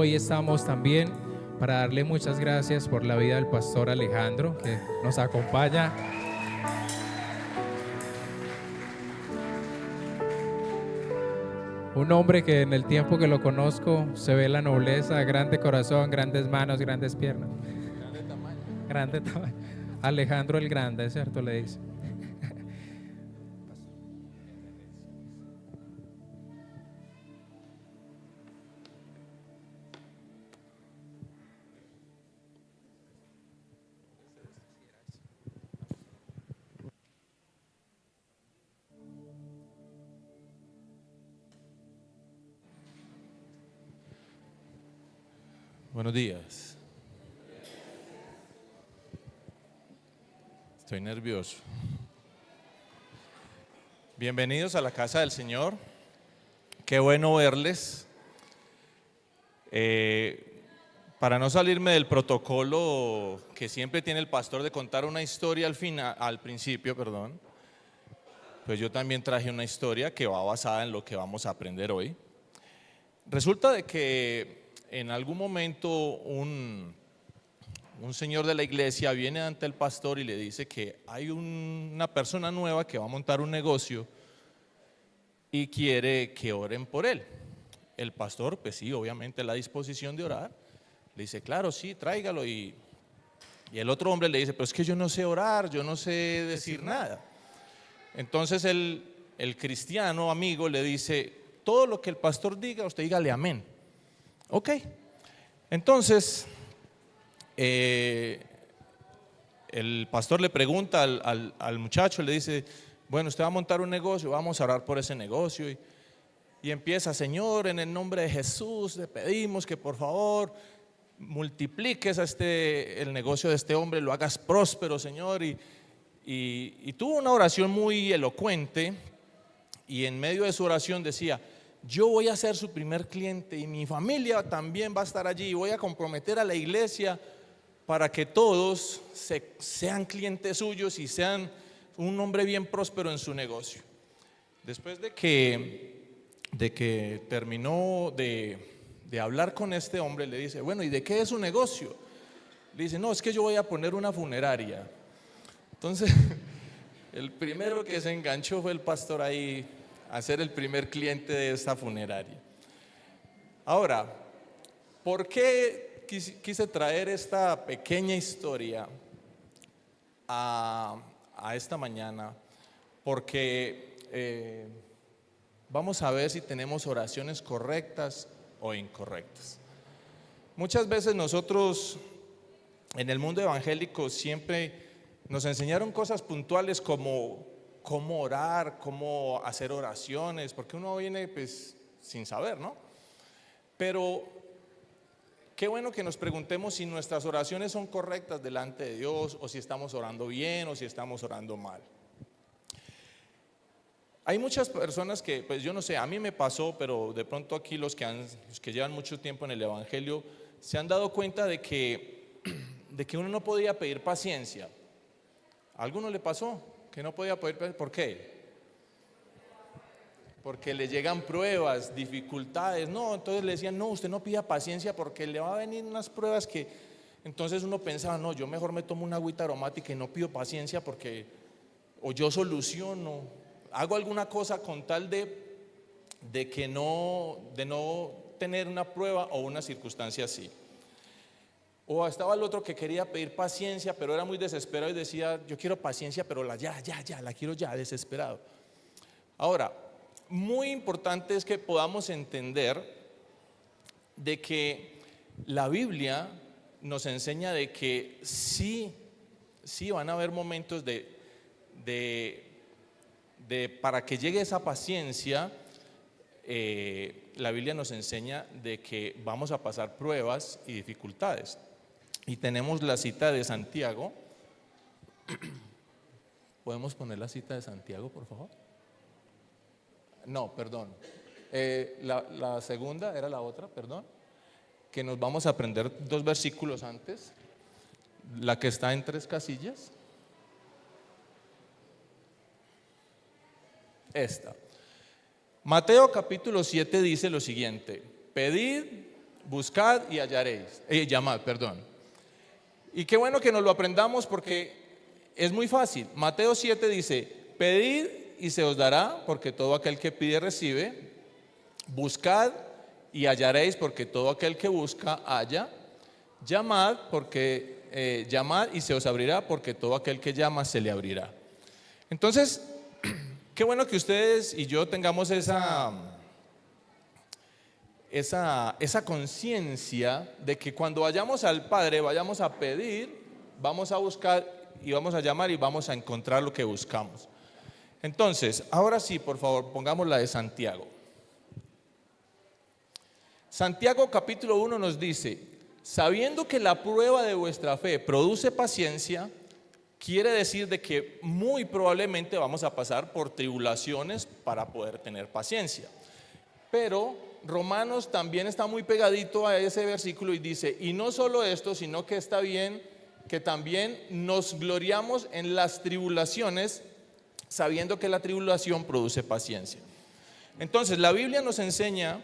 Hoy estamos también para darle muchas gracias por la vida del pastor Alejandro, que nos acompaña. Un hombre que en el tiempo que lo conozco se ve la nobleza, grande corazón, grandes manos, grandes piernas. Grande tamaño. Grande tamaño. Alejandro el Grande, ¿es cierto? Le dice. Buenos días. Estoy nervioso. Bienvenidos a la casa del Señor. Qué bueno verles. Para no salirme del protocolo que siempre tiene el pastor de contar una historia al principio, pues yo también traje una historia que va basada en lo que vamos a aprender hoy. Resulta de que en algún momento un señor de la iglesia viene ante el pastor y le dice que hay una persona nueva que va a montar un negocio y quiere que oren por él. El pastor, pues sí, obviamente la disposición de orar, le dice, claro, sí, tráigalo. Y el otro hombre le dice, pero es que yo no sé orar, yo no sé decir nada. Entonces el cristiano amigo le dice, todo lo que el pastor diga, usted dígale amén. Ok, entonces el pastor le pregunta al muchacho, le dice, bueno, usted va a montar un negocio, vamos a orar por ese negocio. Y empieza, Señor, en el nombre de Jesús, le pedimos que por favor multipliques el negocio de este hombre, lo hagas próspero, Señor. Y tuvo una oración muy elocuente, y en medio de su oración decía, yo voy a ser su primer cliente y mi familia también va a estar allí, y voy a comprometer a la iglesia para que todos sean clientes suyos y sean un hombre bien próspero en su negocio. Después de que terminó de hablar con este hombre, le dice, bueno, ¿y de qué es su negocio? Le dice, no, es que yo voy a poner una funeraria. Entonces, el primero que se enganchó fue el pastor ahí a ser el primer cliente de esta funeraria. Ahora, ¿por qué quise traer esta pequeña historia a esta mañana? Porque vamos a ver si tenemos oraciones correctas o incorrectas. Muchas veces nosotros en el mundo evangélico siempre nos enseñaron cosas puntuales como cómo orar, cómo hacer oraciones, porque uno viene pues sin saber, ¿no? Pero qué bueno que nos preguntemos si nuestras oraciones son correctas delante de Dios, o si estamos orando bien o si estamos orando mal. Hay muchas personas que, pues yo no sé, a mí me pasó, pero de pronto aquí los que llevan mucho tiempo en el evangelio se han dado cuenta de que uno no podía pedir paciencia. ¿A alguno le pasó que no podía pedir paciencia? ¿Por qué? Porque le llegan pruebas, dificultades. No, entonces le decían, no, usted no pida paciencia porque le va a venir unas pruebas que… Entonces uno pensaba, no, yo mejor me tomo una agüita aromática y no pido paciencia porque… O yo soluciono, hago alguna cosa con tal de no tener una prueba o una circunstancia así. O estaba el otro que quería pedir paciencia, pero era muy desesperado y decía, yo quiero paciencia, pero la quiero ya, desesperado. Ahora, muy importante es que podamos entender de que la Biblia nos enseña de que sí van a haber momentos para que llegue esa paciencia. La Biblia nos enseña de que vamos a pasar pruebas y dificultades. Y tenemos la cita de Santiago. ¿Podemos poner la cita de Santiago, por favor? No, perdón. La segunda era la otra, perdón. Que nos vamos a aprender 2 versículos antes. La que está en 3 casillas. Esta. Mateo capítulo 7 dice lo siguiente: pedid, buscad y hallaréis, llamad, perdón. Y qué bueno que nos lo aprendamos porque es muy fácil. Mateo 7 dice, pedid y se os dará, porque todo aquel que pide recibe. Buscad y hallaréis, porque todo aquel que busca halla. Llamad, llamad y se os abrirá, porque todo aquel que llama se le abrirá. Entonces, qué bueno que ustedes y yo tengamos esa conciencia de que cuando vayamos al Padre, vayamos a pedir, vamos a buscar y vamos a llamar y vamos a encontrar lo que buscamos. Entonces, ahora sí, por favor, pongamos la de Santiago. Santiago capítulo 1 nos dice, sabiendo que la prueba de vuestra fe produce paciencia, quiere decir de que muy probablemente vamos a pasar por tribulaciones para poder tener paciencia. Pero Romanos también está muy pegadito a ese versículo y dice, y no solo esto, sino que está bien que también nos gloriamos en las tribulaciones, sabiendo que la tribulación produce paciencia. Entonces, la Biblia nos enseña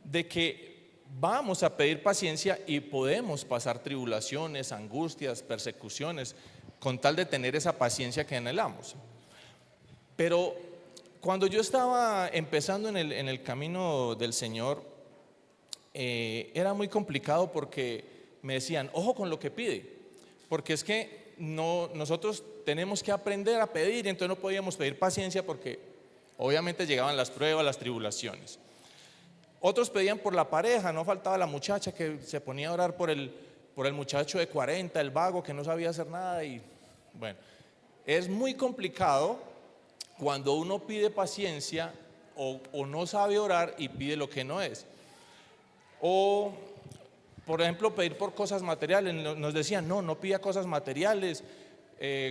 de que vamos a pedir paciencia y podemos pasar tribulaciones, angustias, persecuciones, con tal de tener esa paciencia que anhelamos. Pero cuando yo estaba empezando en el camino del Señor, era muy complicado porque me decían, ojo con lo que pide, porque es que nosotros tenemos que aprender a pedir, entonces no podíamos pedir paciencia porque obviamente llegaban las pruebas, las tribulaciones. Otros pedían por la pareja, no faltaba la muchacha que se ponía a orar por el muchacho de 40, el vago que no sabía hacer nada. Y bueno, es muy complicado cuando uno pide paciencia o no sabe orar y pide lo que no es. O, por ejemplo, pedir por cosas materiales. Nos decían, no pida cosas materiales.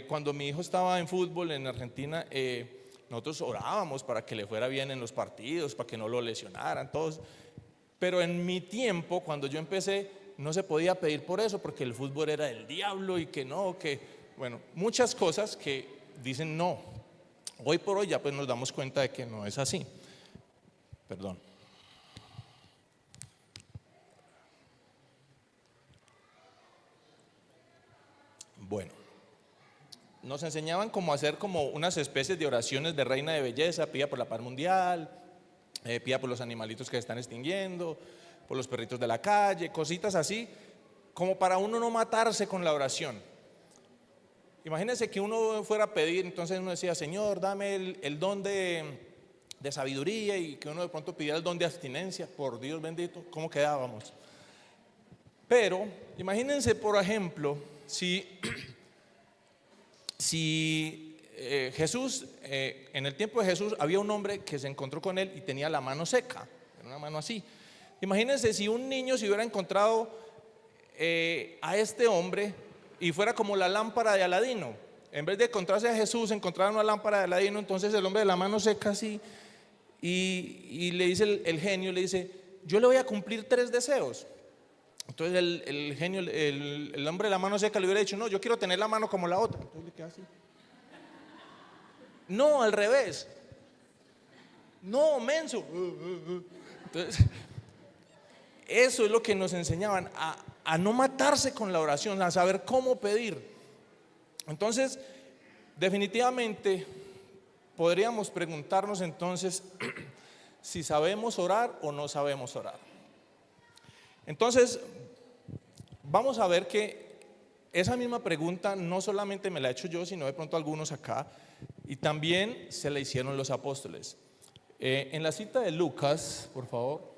Cuando mi hijo estaba en fútbol en Argentina, nosotros orábamos para que le fuera bien en los partidos, para que no lo lesionaran, todos. Pero en mi tiempo, cuando yo empecé, no se podía pedir por eso, porque el fútbol era del diablo y bueno, muchas cosas que dicen no. Hoy por hoy ya pues nos damos cuenta de que no es así. Perdón. Bueno. Nos enseñaban cómo hacer como unas especies de oraciones de reina de belleza, pida por la paz mundial, pida por los animalitos que se están extinguiendo, por los perritos de la calle, cositas así, como para uno no matarse con la oración. Imagínense que uno fuera a pedir, entonces uno decía, Señor, dame el don de sabiduría, y que uno de pronto pidiera el don de abstinencia, por Dios bendito, ¿cómo quedábamos? Pero imagínense, por ejemplo, si Jesús, en el tiempo de Jesús había un hombre que se encontró con él y tenía la mano seca, una mano así. Imagínense si un niño se hubiera encontrado a este hombre y fuera como la lámpara de Aladino. En vez de encontrarse a Jesús, encontraron una lámpara de Aladino. Entonces el hombre de la mano seca así, y le dice el genio, le dice, yo le voy a cumplir 3 deseos. Entonces el genio, el hombre de la mano seca le hubiera dicho, no, yo quiero tener la mano como la otra. Entonces le queda así. No, al revés. No, menso. Entonces, eso es lo que nos enseñaban, a no matarse con la oración, a saber cómo pedir. Entonces, definitivamente podríamos preguntarnos entonces si sabemos orar o no sabemos orar. Entonces, vamos a ver que esa misma pregunta no solamente me la he hecho yo, sino de pronto algunos acá, y también se la hicieron los apóstoles. En la cita de Lucas, por favor,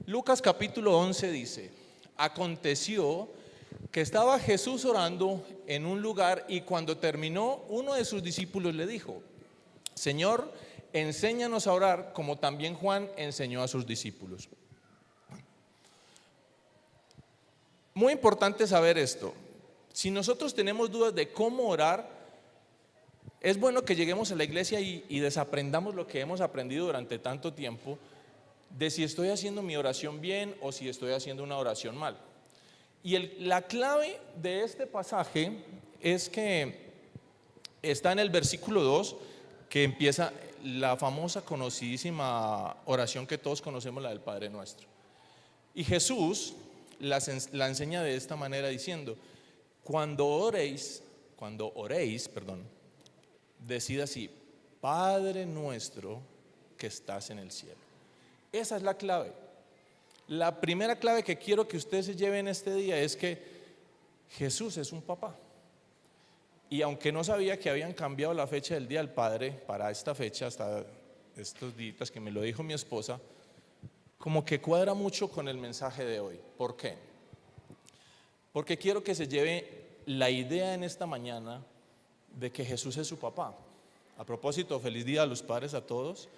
Lucas capítulo 11 dice, aconteció que estaba Jesús orando en un lugar, y cuando terminó, uno de sus discípulos le dijo, Señor, enséñanos a orar como también Juan enseñó a sus discípulos. Muy importante saber esto. Si nosotros tenemos dudas de cómo orar, es bueno que lleguemos a la iglesia y desaprendamos lo que hemos aprendido durante tanto tiempo, de si estoy haciendo mi oración bien o si estoy haciendo una oración mal. Y la clave de este pasaje es que está en el versículo 2, que empieza la famosa, conocidísima oración que todos conocemos, la del Padre Nuestro. Y Jesús la enseña de esta manera diciendo, cuando oréis, decid así, Padre nuestro que estás en el cielo. Esa es la clave. La primera clave que quiero que ustedes se lleven este día es que Jesús es un papá. Y aunque no sabía que habían cambiado la fecha del Día del Padre para esta fecha, hasta estos días que me lo dijo mi esposa, como que cuadra mucho con el mensaje de hoy. ¿Por qué? Porque quiero que se lleve la idea en esta mañana de que Jesús es su papá. A propósito, feliz día a los padres a todos.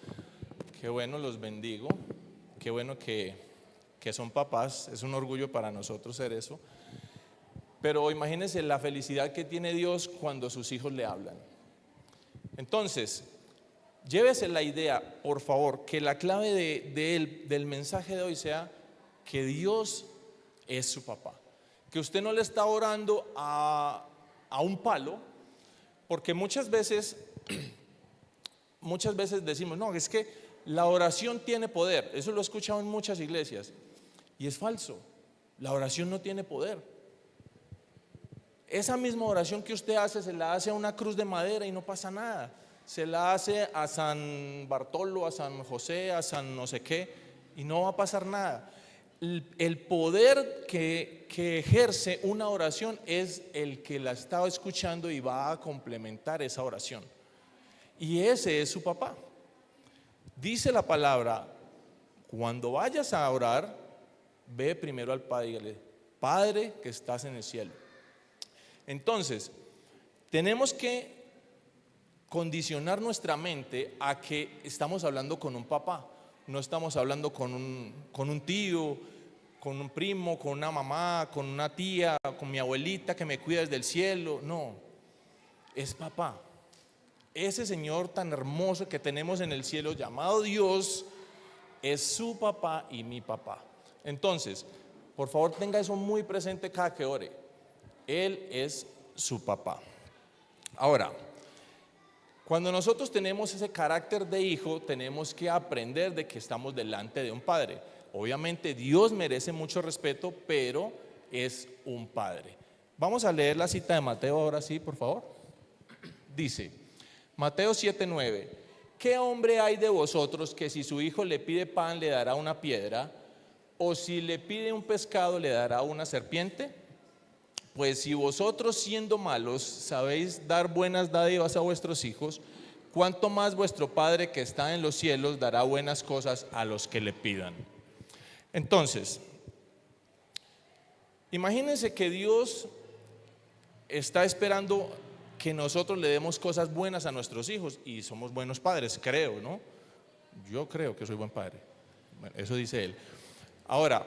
Qué bueno, los bendigo. Qué bueno que son papás. Es un orgullo para nosotros ser eso. Pero imagínense la felicidad que tiene Dios cuando sus hijos le hablan. Entonces, llévese la idea, por favor, que la clave del mensaje de hoy sea que Dios es su papá. Que usted no le está orando a un palo, porque muchas veces decimos, no, es que la oración tiene poder. Eso lo he escuchado en muchas iglesias y es falso. La oración no tiene poder. Esa misma oración que usted hace se la hace a una cruz de madera y no pasa nada. Se la hace a San Bartolo, a San José, a San no sé qué y no va a pasar nada. El poder que ejerce una oración es el que la está escuchando y va a complementar esa oración. Y ese es su papá. Dice la palabra, cuando vayas a orar, ve primero al Padre y dígale, Padre que estás en el cielo. Entonces, tenemos que condicionar nuestra mente a que estamos hablando con un papá. No estamos hablando con un tío, con un primo, con una mamá, con una tía, con mi abuelita que me cuida desde el cielo. No, es papá. Ese Señor tan hermoso que tenemos en el cielo llamado Dios es su papá y mi papá. Entonces, por favor tenga eso muy presente cada que ore. Él es su papá. Ahora, cuando nosotros tenemos ese carácter de hijo, tenemos que aprender de que estamos delante de un padre. Obviamente Dios merece mucho respeto, pero es un padre. Vamos a leer la cita de Mateo ahora sí, por favor. Dice, Mateo 7:9, ¿qué hombre hay de vosotros que si su hijo le pide pan le dará una piedra? ¿O si le pide un pescado le dará una serpiente? Pues si vosotros siendo malos sabéis dar buenas dádivas a vuestros hijos, ¿cuánto más vuestro Padre que está en los cielos dará buenas cosas a los que le pidan? Entonces, imagínense que Dios está esperando que nosotros le demos cosas buenas a nuestros hijos y somos buenos padres, creo, ¿no? Yo creo que soy buen padre. Bueno, eso dice él. Ahora,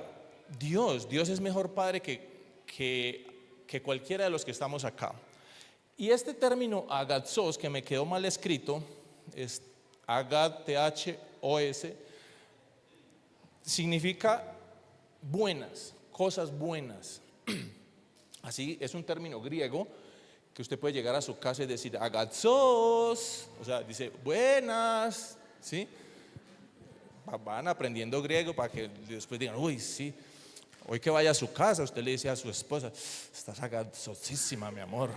Dios es mejor padre que cualquiera de los que estamos acá. Y este término agatzos, que me quedó mal escrito, es agathos, significa buenas, cosas buenas. Así es un término griego que usted puede llegar a su casa y decir agatzos, o sea, dice buenas, ¿sí? Van aprendiendo griego para que después digan, uy, sí. Hoy que vaya a su casa, usted le dice a su esposa, estás agatzosísima, mi amor.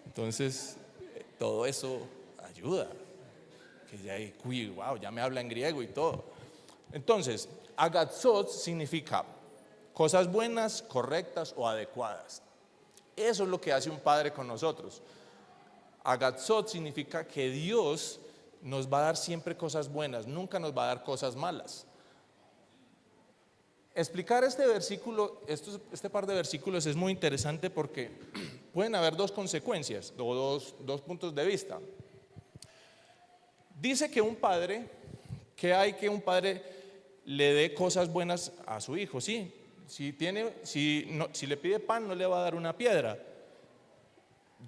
Entonces, todo eso ayuda. Que ya, wow, ya me habla en griego y todo. Entonces, agatzos significa cosas buenas, correctas o adecuadas. Eso es lo que hace un padre con nosotros. Agatzos significa que Dios nos va a dar siempre cosas buenas, nunca nos va a dar cosas malas. Explicar este versículo, este par de versículos es muy interesante porque pueden haber dos consecuencias o dos puntos de vista. Dice que un padre le dé cosas buenas a su hijo, sí. Si le pide pan no le va a dar una piedra.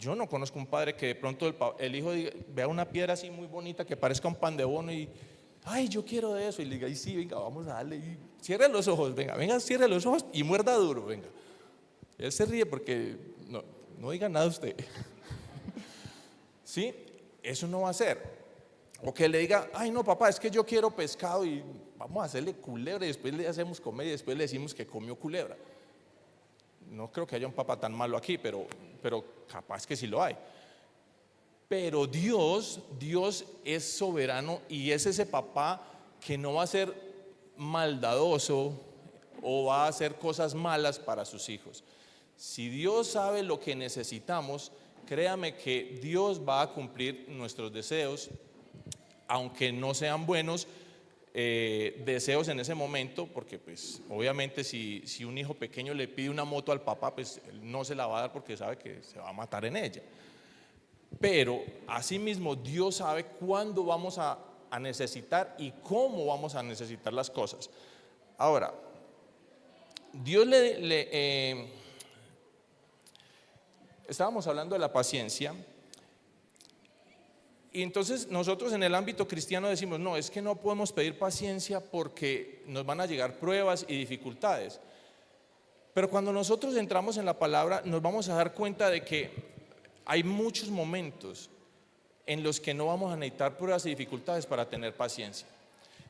Yo no conozco un padre que de pronto el hijo vea una piedra así muy bonita que parezca un pan de bono y ay, yo quiero de eso, y le diga, ay, sí, venga, vamos a darle, y cierre los ojos, venga, cierre los ojos y muerda duro, venga. Él se ríe porque no diga nada usted. ¿Sí? Eso no va a ser. O que le diga, ay, no, papá, es que yo quiero pescado y vamos a hacerle culebra y después le hacemos comer y después le decimos que comió culebra. No creo que haya un papá tan malo aquí, pero capaz que sí lo hay. Pero Dios es soberano y es ese papá que no va a ser maldadoso o va a hacer cosas malas para sus hijos. Si Dios sabe lo que necesitamos, créame que Dios va a cumplir nuestros deseos, aunque no sean buenos deseos en ese momento, porque pues obviamente si un hijo pequeño le pide una moto al papá, pues él no se la va a dar porque sabe que se va a matar en ella. Pero asimismo Dios sabe cuándo vamos a necesitar y cómo vamos a necesitar las cosas. Ahora, Dios estábamos hablando de la paciencia. Y entonces nosotros en el ámbito cristiano decimos, no, es que no podemos pedir paciencia porque nos van a llegar pruebas y dificultades. Pero cuando nosotros entramos en la palabra nos vamos a dar cuenta de que hay muchos momentos en los que no vamos a necesitar pruebas y dificultades para tener paciencia.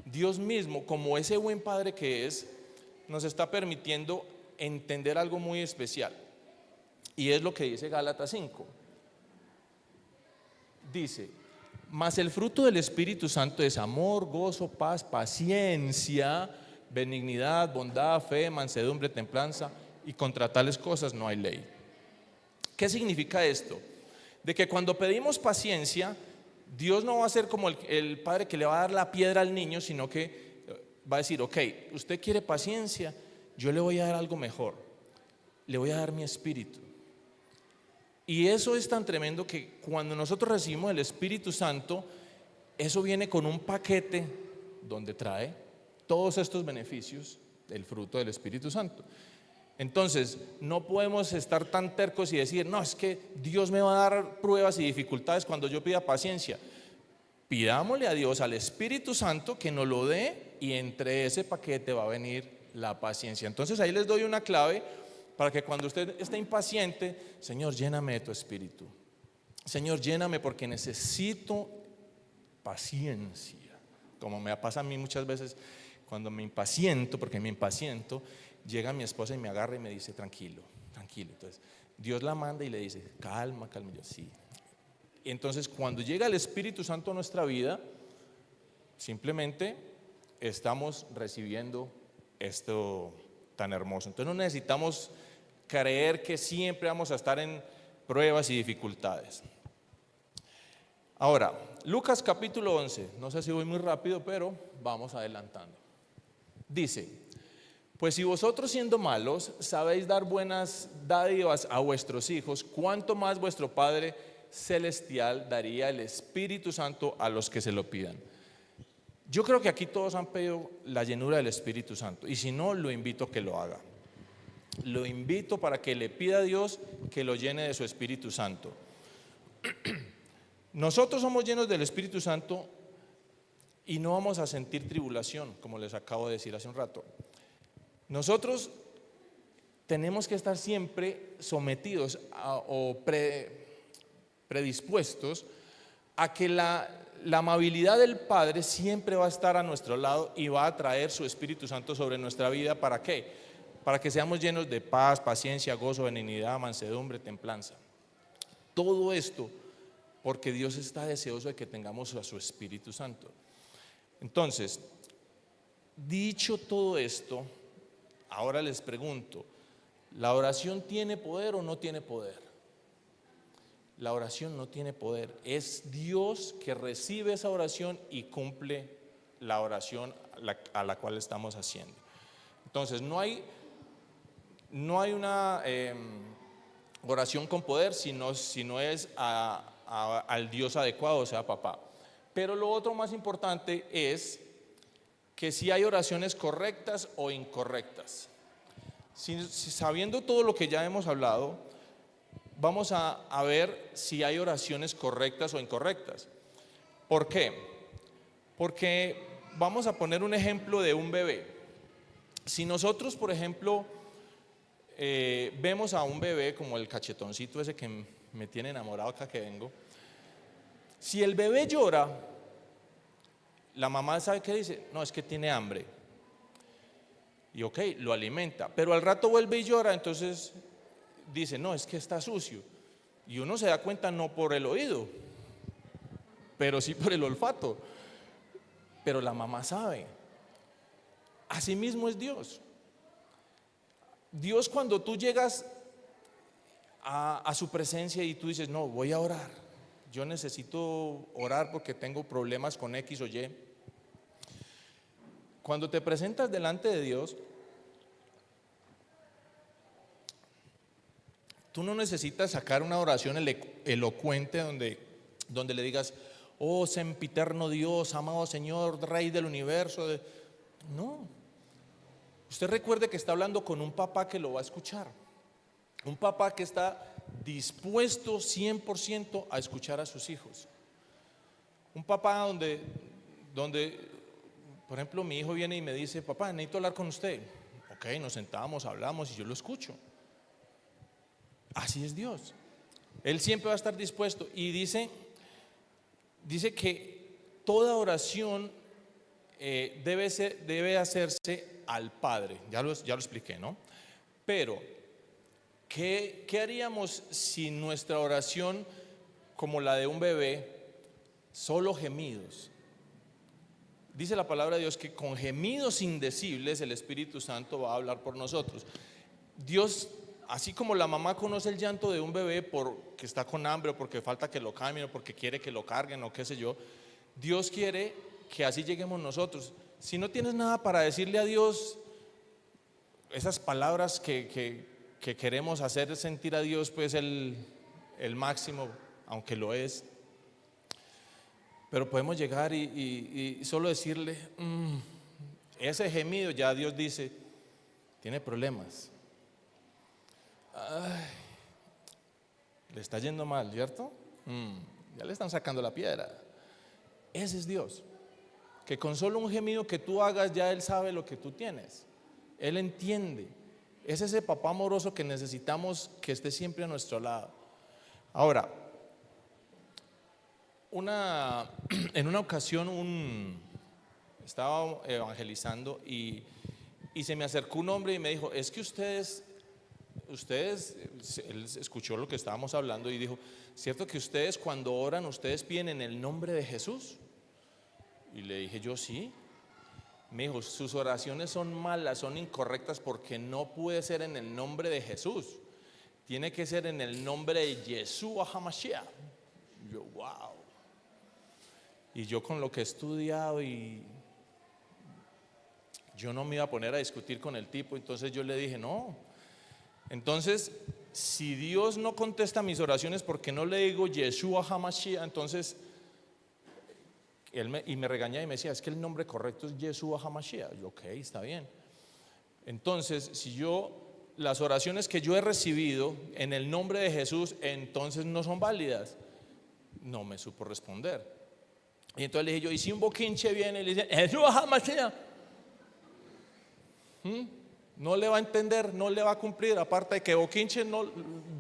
Dios mismo, como ese buen padre que es, nos está permitiendo entender algo muy especial. Y es lo que dice Gálatas 5. Dice: mas el fruto del Espíritu Santo es amor, gozo, paz, paciencia, benignidad, bondad, fe, mansedumbre, templanza, y contra tales cosas no hay ley. ¿Qué significa esto? De que cuando pedimos paciencia, Dios no va a ser como el padre que le va a dar la piedra al niño, sino que va a decir, ok, usted quiere paciencia, yo le voy a dar algo mejor, le voy a dar mi espíritu. Y eso es tan tremendo que cuando nosotros recibimos el Espíritu Santo, eso viene con un paquete donde trae todos estos beneficios del fruto del Espíritu Santo. Entonces, no podemos estar tan tercos y decir, no, es que Dios me va a dar pruebas y dificultades cuando yo pida paciencia. Pidámosle a Dios, al Espíritu Santo, que nos lo dé, y entre ese paquete va a venir la paciencia. Entonces ahí les doy una clave para que cuando usted esté impaciente, Señor, lléname de tu Espíritu. Señor, lléname porque necesito paciencia. Como me pasa a mí muchas veces cuando me impaciento, porque me impaciento, llega mi esposa y me agarra y me dice, tranquilo, tranquilo. Entonces Dios la manda y le dice, calma, calma. Y yo, sí. Y entonces cuando llega el Espíritu Santo a nuestra vida, simplemente estamos recibiendo esto tan hermoso. Entonces no necesitamos creer que siempre vamos a estar en pruebas y dificultades. Ahora, Lucas capítulo 11, no sé si voy muy rápido, pero vamos adelantando. Dice: pues si vosotros siendo malos sabéis dar buenas dádivas a vuestros hijos, ¿cuánto más vuestro Padre Celestial daría el Espíritu Santo a los que se lo pidan? Yo creo que aquí todos han pedido la llenura del Espíritu Santo, y si no, lo invito a que lo haga. Lo invito para que le pida a Dios que lo llene de su Espíritu Santo. Nosotros somos llenos del Espíritu Santo y no vamos a sentir tribulación, como les acabo de decir hace un rato. Nosotros tenemos que estar siempre sometidos predispuestos a que la amabilidad del Padre siempre va a estar a nuestro lado y va a traer su Espíritu Santo sobre nuestra vida. ¿Para qué? Para que seamos llenos de paz, paciencia, gozo, benignidad, mansedumbre, templanza. Todo esto porque Dios está deseoso de que tengamos a su Espíritu Santo. Entonces, dicho todo esto, ahora les pregunto, ¿la oración tiene poder o no tiene poder? La oración no tiene poder, es Dios que recibe esa oración y cumple la oración a la cual estamos haciendo. Entonces no hay una oración con poder si no es al Dios adecuado, o sea, papá. Pero lo otro más importante es que si hay oraciones correctas o incorrectas. Sabiendo todo lo que ya hemos hablado, vamos a ver si hay oraciones correctas o incorrectas. ¿Por qué? Porque vamos a poner un ejemplo de un bebé. Si nosotros, por ejemplo, vemos a un bebé como el cachetoncito ese que me tiene enamorado acá que vengo, si el bebé llora, La mamá, ¿sabe qué dice? No, es que tiene hambre. Y ok, lo alimenta, pero al rato vuelve y llora, entonces dice, no, es que está sucio. Y uno se da cuenta no por el oído, pero sí por el olfato. Pero la mamá sabe. Así mismo es Dios. Dios, cuando tú llegas a su presencia y tú dices, no, voy a orar, yo necesito orar porque tengo problemas con X o Y. Cuando te presentas delante de Dios, tú no necesitas sacar una oración elocuente donde le digas, oh sempiterno Dios, amado Señor, Rey del universo. No, usted recuerde que está hablando con un papá que lo va a escuchar, un papá que está dispuesto 100% a escuchar a sus hijos, un papá donde, por ejemplo, mi hijo viene y me dice, papá, necesito hablar con usted. Ok, nos sentamos, hablamos y yo lo escucho. Así es Dios. Él siempre va a estar dispuesto. Y dice que toda oración debe hacerse al Padre. Ya lo expliqué, ¿no? Pero, ¿qué haríamos si nuestra oración, como la de un bebé, solo gemidos? Dice la palabra de Dios que con gemidos indecibles el Espíritu Santo va a hablar por nosotros. Dios, así como la mamá conoce el llanto de un bebé porque está con hambre o porque falta que lo cambien o porque quiere que lo carguen o qué sé yo, Dios quiere que así lleguemos nosotros. Si no tienes nada para decirle a Dios, esas palabras que queremos hacer sentir a Dios pues el máximo, aunque lo es, pero podemos llegar y solo decirle, ese gemido, ya Dios dice, tiene problemas. Ay, le está yendo mal, ¿cierto? Ya le están sacando la piedra. Ese es Dios, que con solo un gemido que tú hagas ya Él sabe lo que tú tienes. Él entiende. Es ese papá amoroso que necesitamos que esté siempre a nuestro lado. Ahora, en una ocasión estaba evangelizando y se me acercó un hombre y me dijo, es que ustedes, él escuchó lo que estábamos hablando y dijo, ¿cierto que ustedes cuando oran, ustedes piden en el nombre de Jesús? Y le dije yo, sí. Me dijo, sus oraciones son malas, son incorrectas porque no puede ser en el nombre de Jesús, tiene que ser en el nombre de Yeshua HaMashiach. Yo, wow. Y yo con lo que he estudiado y yo no me iba a poner a discutir con el tipo, entonces yo le dije, no. Entonces, si Dios no contesta mis oraciones porque no le digo Yeshua HaMashiach, entonces él me regañaba y me decía, es que el nombre correcto es Yeshua HaMashiach. Yo, ok, está bien. Entonces, si las oraciones que yo he recibido en el nombre de Jesús, entonces no son válidas. No me supo responder. Y entonces le dije yo, y si un boquinche viene y le dice, Yeshua HaMashiach, no le va a entender, no le va a cumplir, aparte de que boquinche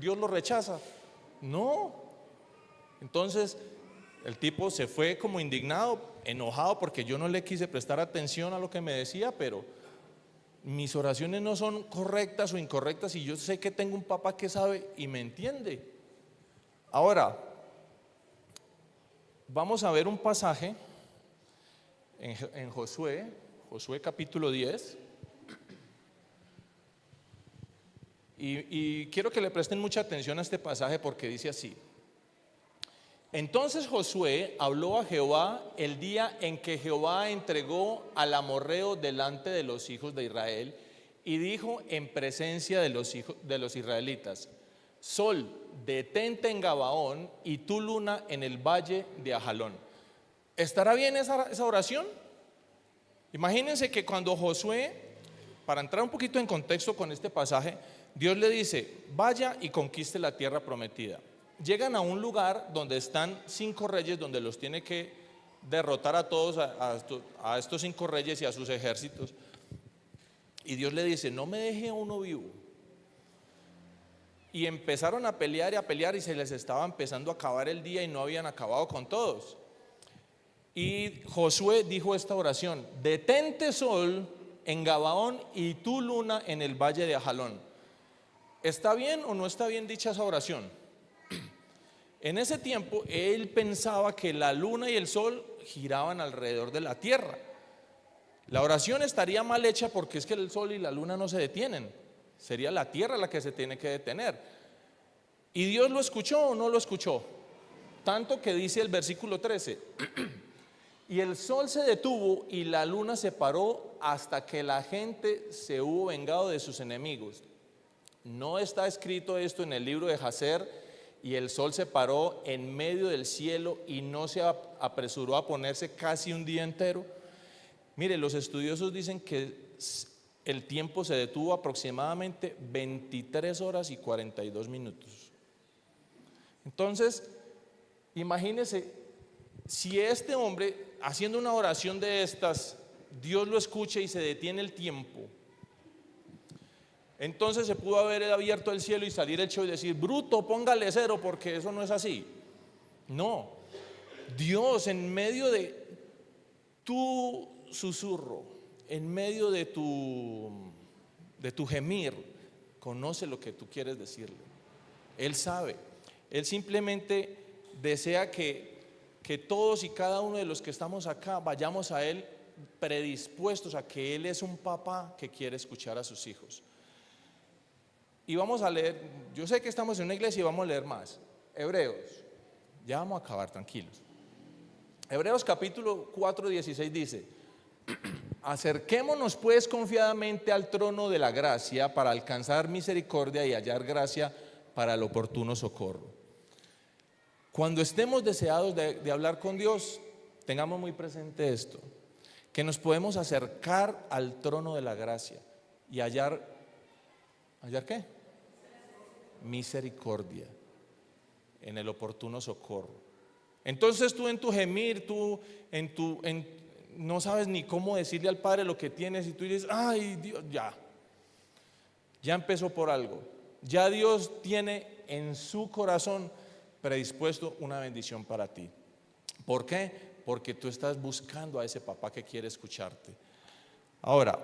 Dios lo rechaza. No. Entonces el tipo se fue como indignado, enojado porque yo no le quise prestar atención a lo que me decía, pero mis oraciones no son correctas o incorrectas y yo sé que tengo un papá que sabe y me entiende. Ahora, vamos a ver un pasaje en Josué capítulo 10. Y quiero que le presten mucha atención a este pasaje porque dice así: entonces Josué habló a Jehová el día en que Jehová entregó al amorreo delante de los hijos de Israel y dijo en presencia de los israelitas: Sol, detente en Gabaón y tú luna en el valle de Ajalón. ¿Estará bien esa oración? Imagínense que cuando Josué, para entrar un poquito en contexto con este pasaje, Dios le dice: vaya y conquiste la tierra prometida. Llegan a un lugar donde están 5 reyes, donde los tiene que derrotar a todos, a estos 5 reyes y a sus ejércitos. Y Dios le dice: no me deje a uno vivo. Y empezaron a pelear y se les estaba empezando a acabar el día y no habían acabado con todos. Y Josué dijo esta oración: detente sol en Gabaón y tú luna en el valle de Ajalón. ¿Está bien o no está bien dicha esa oración? En ese tiempo él pensaba que la luna y el sol giraban alrededor de la tierra. La oración estaría mal hecha porque es que el sol y la luna no se detienen. Sería la tierra la que se tiene que detener. ¿Y Dios lo escuchó o no lo escuchó? Tanto que dice el versículo 13: y el sol se detuvo y la luna se paró hasta que la gente se hubo vengado de sus enemigos. ¿No está escrito esto en el libro de Jacer? Y el sol se paró en medio del cielo y no se apresuró a ponerse casi un día entero. Mire, los estudiosos dicen que el tiempo se detuvo aproximadamente 23 horas y 42 minutos. Entonces, imagínese, si este hombre haciendo una oración de estas, Dios lo escucha y se detiene el tiempo, entonces se pudo haber abierto el cielo y salir el show y decir: bruto, póngale cero, porque eso no es así. No, Dios en medio de tu susurro, en medio de tu gemir, conoce lo que tú quieres decirle. Él sabe. Él simplemente desea que todos y cada uno de los que estamos acá vayamos a Él predispuestos a que Él es un papá que quiere escuchar a sus hijos. Y vamos a leer, yo sé que estamos en una iglesia y vamos a leer más. Hebreos, ya vamos a acabar, tranquilos. Hebreos capítulo 4, 16 dice: acerquémonos pues confiadamente al trono de la gracia para alcanzar misericordia y hallar gracia para el oportuno socorro. Cuando estemos deseados de hablar con Dios, tengamos muy presente esto, que nos podemos acercar al trono de la gracia y hallar ¿qué? Misericordia en el oportuno socorro. Entonces tú en tu gemir, no sabes ni cómo decirle al Padre lo que tienes y tú dices: ay Dios, ya empezó por algo. Ya Dios tiene en su corazón predispuesto una bendición para ti. ¿Por qué? Porque tú estás buscando a ese papá que quiere escucharte. Ahora,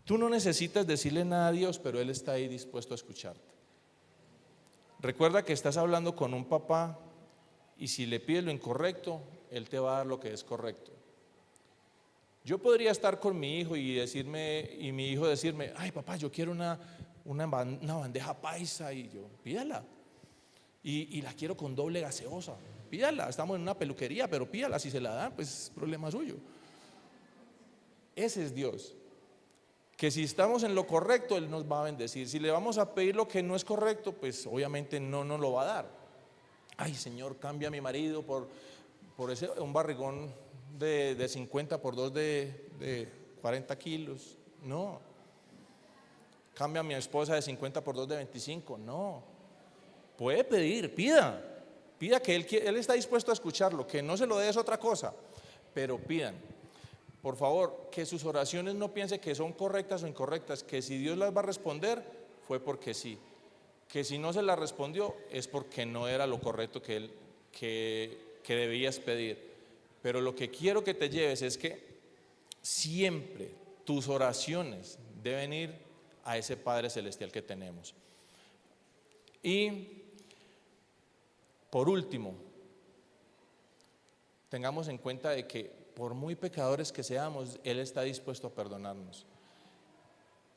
tú no necesitas decirle nada a Dios, pero Él está ahí dispuesto a escucharte. Recuerda que estás hablando con un papá y si le pides lo incorrecto, Él te va a dar lo que es correcto. Yo podría estar con mi hijo y mi hijo decirme: ay papá, yo quiero una bandeja paisa, y yo: pídala. Y la quiero con doble gaseosa, pídala. Estamos en una peluquería, pero pídala. Si se la dan, pues es problema suyo. Ese es Dios, que si estamos en lo correcto, Él nos va a bendecir. Si le vamos a pedir lo que no es correcto, pues obviamente no nos lo va a dar. Ay Señor, cambia a mi marido por un barrigón de 50 por 2 de 40 kilos. No. Cambia a mi esposa de 50 por 2 de 25. No. Puede pedir, pida que Él está dispuesto a escucharlo. Que no se lo dé es otra cosa, pero pidan. Por favor, que sus oraciones no piense que son correctas o incorrectas, que si Dios las va a responder fue porque sí, que si no se las respondió es porque no era lo correcto que debías pedir. Pero lo que quiero que te lleves es que siempre tus oraciones deben ir a ese Padre Celestial que tenemos. Y por último, tengamos en cuenta de que por muy pecadores que seamos, Él está dispuesto a perdonarnos.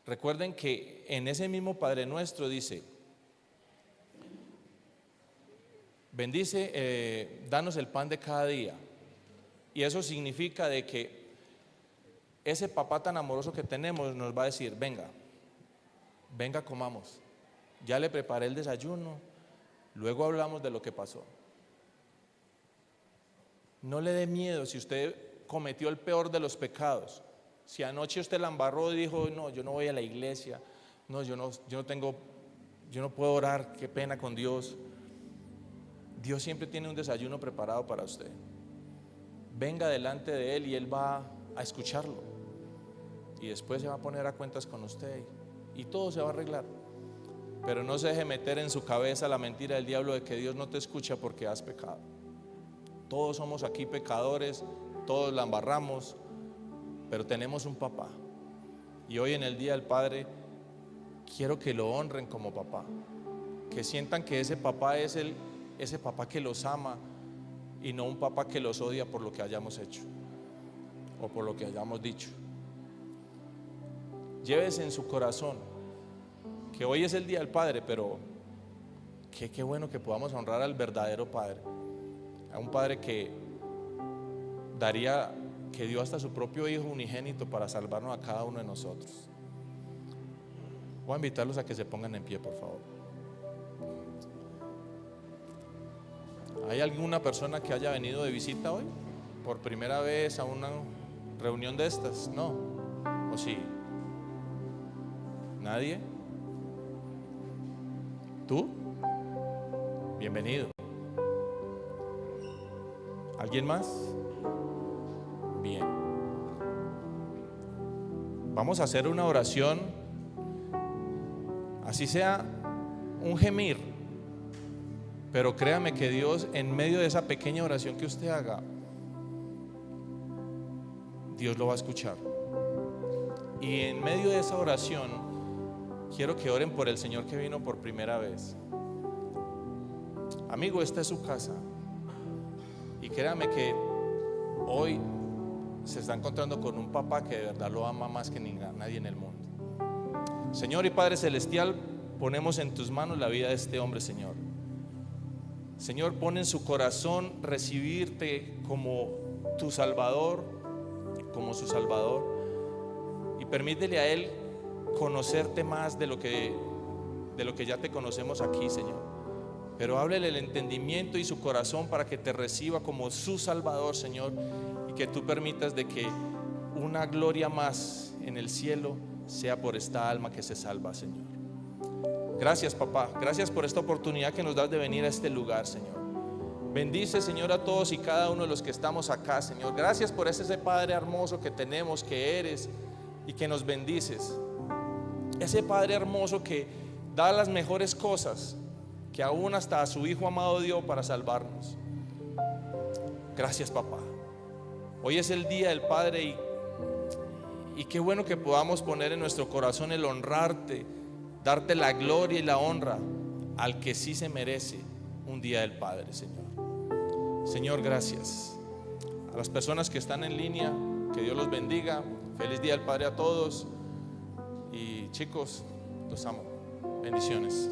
Recuerden que en ese mismo Padre Nuestro dice: bendice, danos el pan de cada día. Y eso significa de que ese papá tan amoroso que tenemos nos va a decir: venga comamos, ya le preparé el desayuno, luego hablamos de lo que pasó. No le dé miedo si usted cometió el peor de los pecados. Si anoche usted la embarró y dijo: no, yo no voy a la iglesia, no, yo no puedo orar, qué pena con Dios. Dios siempre tiene un desayuno preparado para usted. Venga delante de Él y Él va a escucharlo. Y después se va a poner a cuentas con usted y todo se va a arreglar. Pero no se deje meter en su cabeza la mentira del diablo de que Dios no te escucha porque has pecado. Todos somos aquí pecadores, todos la embarramos, pero tenemos un papá. Y hoy en el Día del Padre quiero que lo honren como papá, que sientan que ese papá es ese papá que los ama y no un papá que los odia por lo que hayamos hecho o por lo que hayamos dicho. Llévese en su corazón que hoy es el Día del Padre, pero qué bueno que podamos honrar al verdadero Padre, a un Padre que dio hasta su propio Hijo unigénito para salvarnos a cada uno de nosotros. Voy a invitarlos a que se pongan en pie, por favor. ¿Hay alguna persona que haya venido de visita hoy? ¿Por primera vez a una reunión de estas? ¿No? ¿O sí? ¿Nadie? ¿Tú? Bienvenido. ¿Alguien más? Bien. Vamos a hacer una oración, así sea un gemir, pero créame que Dios, en medio de esa pequeña oración que usted haga, Dios lo va a escuchar. Y en medio de esa oración quiero que oren por el Señor que vino por primera vez. Amigo, esta es su casa, y créame que hoy se está encontrando con un papá que de verdad lo ama más que nadie en el mundo. Señor y Padre Celestial, ponemos en tus manos la vida de este hombre, Señor. Señor, pon en su corazón recibirte como tu Salvador, como su Salvador, y permítele a él conocerte más de lo que ya te conocemos aquí, Señor. Pero háblele el entendimiento y su corazón para que te reciba como su Salvador, Señor, y que tú permitas de que una gloria más en el cielo sea por esta alma que se salva, Señor. Gracias, papá, gracias por esta oportunidad que nos das de venir a este lugar, Señor. Bendice, Señor, a todos y cada uno de los que estamos acá, Señor. Gracias por ese Padre hermoso que tenemos, que eres y que nos bendices. Ese Padre hermoso que da las mejores cosas, que aún hasta a su Hijo amado dio para salvarnos. Gracias, papá. Hoy es el Día del Padre y qué bueno que podamos poner en nuestro corazón el honrarte, darte la gloria y la honra al que sí se merece un Día del Padre, Señor. Señor, gracias. A las personas que están en línea, que Dios los bendiga. Feliz Día del Padre a todos. Y chicos, los amo. Bendiciones.